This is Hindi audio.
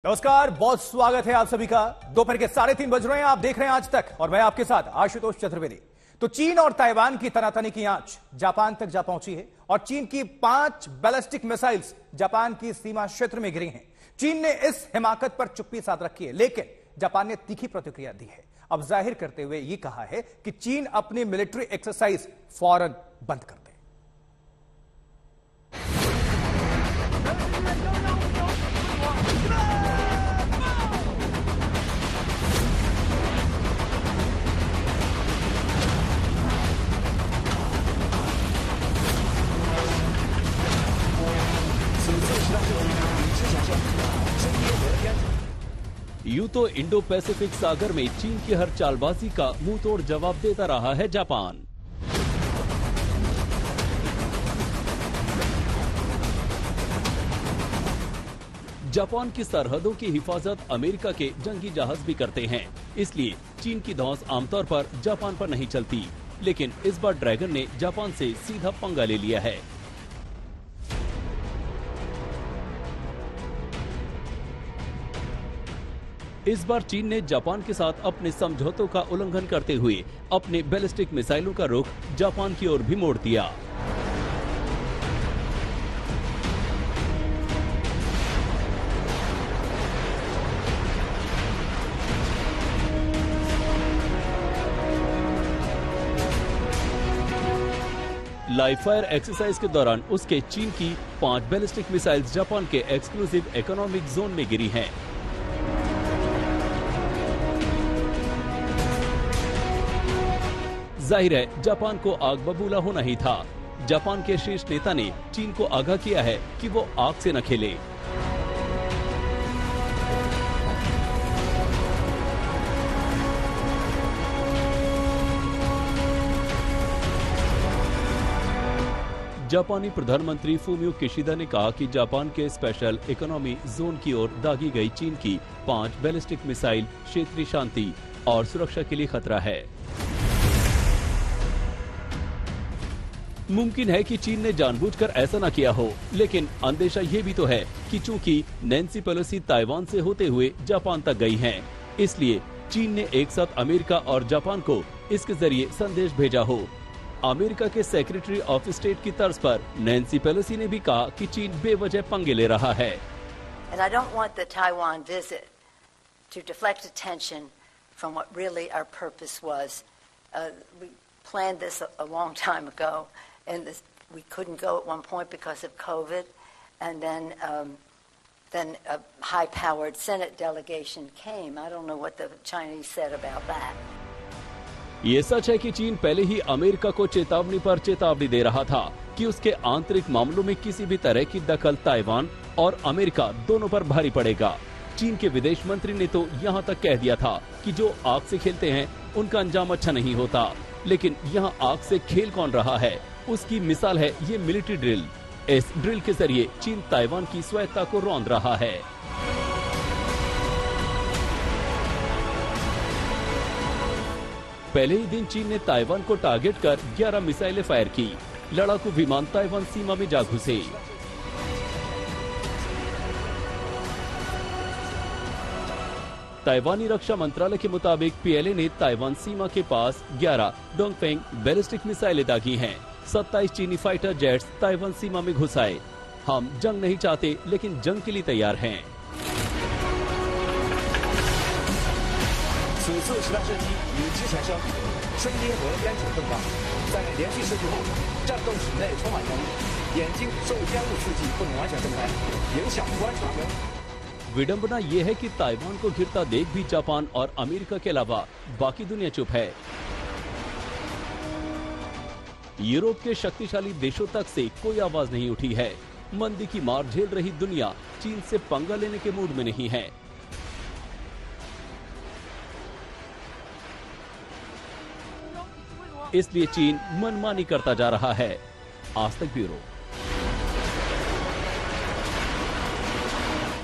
नमस्कार, बहुत स्वागत है आप सभी का। दोपहर के 3:30 बज रहे हैं, आप देख रहे हैं आज तक और मैं आपके साथ आशुतोष चतुर्वेदी। तो चीन और ताइवान की तनातनी की आंच जापान तक जा पहुंची है और चीन की 5 बैलिस्टिक मिसाइल्स जापान की सीमा क्षेत्र में गिरी हैं। चीन ने इस हिमाकत पर चुप्पी साध रखी है, लेकिन जापान ने तीखी प्रतिक्रिया दी है। अब जाहिर करते हुए यह कहा है कि चीन अपनी मिलिट्री एक्सरसाइज फौरन बंद कर दे। यूं तो इंडो पैसिफिक सागर में चीन की हर चालबाजी का मुंह तोड़ जवाब देता रहा है जापान। जापान की सरहदों की हिफाजत अमेरिका के जंगी जहाज भी करते हैं, इसलिए चीन की धौंस आमतौर पर जापान पर नहीं चलती। लेकिन इस बार ड्रैगन ने जापान से सीधा पंगा ले लिया है। इस बार चीन ने जापान के साथ अपने समझौतों का उल्लंघन करते हुए अपने बैलिस्टिक मिसाइलों का रुख जापान की ओर भी मोड़ दिया। लाइव फायर एक्सरसाइज के दौरान उसके चीन की 5 बैलिस्टिक मिसाइल्स जापान के एक्सक्लूसिव इकोनॉमिक जोन में गिरी हैं। जाहिर है जापान को आग बबूला होना ही था। जापान के शीर्ष नेता ने चीन को आगाह किया है कि वो आग से न खेले। जापानी प्रधानमंत्री फूमियो किशिदा ने कहा कि जापान के स्पेशल इकोनॉमी जोन की ओर दागी गई चीन की 5 बैलिस्टिक मिसाइल क्षेत्रीय शांति और सुरक्षा के लिए खतरा है। मुमकिन है कि चीन ने जानबूझकर ऐसा न किया हो, लेकिन अंदेशा ये भी तो है कि चूंकि नैन्सी पेलोसी ताइवान से होते हुए जापान तक गई हैं, इसलिए चीन ने एक साथ अमेरिका और जापान को इसके जरिए संदेश भेजा हो। अमेरिका के सेक्रेटरी ऑफ स्टेट की तर्ज पर नैन्सी पेलोसी ने भी कहा कि चीन बेवजह पंगे ले रहा है। And I don't want the Taiwan visit to deflect attention from what really our purpose was. We planned this a long time ago. And we couldn't go at one point because of COVID, and then a high-powered Senate delegation came. I don't know what the Chinese said about that. ये सच है कि चीन पहले ही अमेरिका को चेतावनी पर चेतावनी दे रहा था कि उसके आंतरिक मामलों में किसी भी तरह की दखल ताइवान और अमेरिका दोनों पर भारी पड़ेगा। चीन के विदेश मंत्री ने तो यहाँ तक कह दिया था कि जो आग से खेलते हैं उनका अंजाम अच्छा नहीं होता। लेकिन यहाँ आग से खेल कौन रहा है, उसकी मिसाल है ये मिलिट्री ड्रिल। इस ड्रिल के जरिए चीन ताइवान की स्वायत्ता को रौंद रहा है। पहले ही दिन चीन ने ताइवान को टारगेट कर 11 मिसाइलें फायर की। लड़ाकू विमान ताइवान सीमा में जा घुसे। ताइवानी रक्षा मंत्रालय के मुताबिक पीएलए ने ताइवान सीमा के पास 11 डोंगफेंग बैलिस्टिक मिसाइलें दागी हैं। 27 चीनी फाइटर जेट्स ताइवान सीमा में घुस आए। हम जंग नहीं चाहते, लेकिन जंग के लिए तैयार हैं। विडंबना ये है कि ताइवान को घिरता देख भी जापान और अमेरिका के अलावा बाकी दुनिया चुप है। यूरोप के शक्तिशाली देशों तक से कोई आवाज नहीं उठी है। मंदी की मार झेल रही दुनिया चीन से पंगा लेने के मूड में नहीं है। इसलिए चीन मनमानी करता जा रहा है। आज तक ब्यूरो।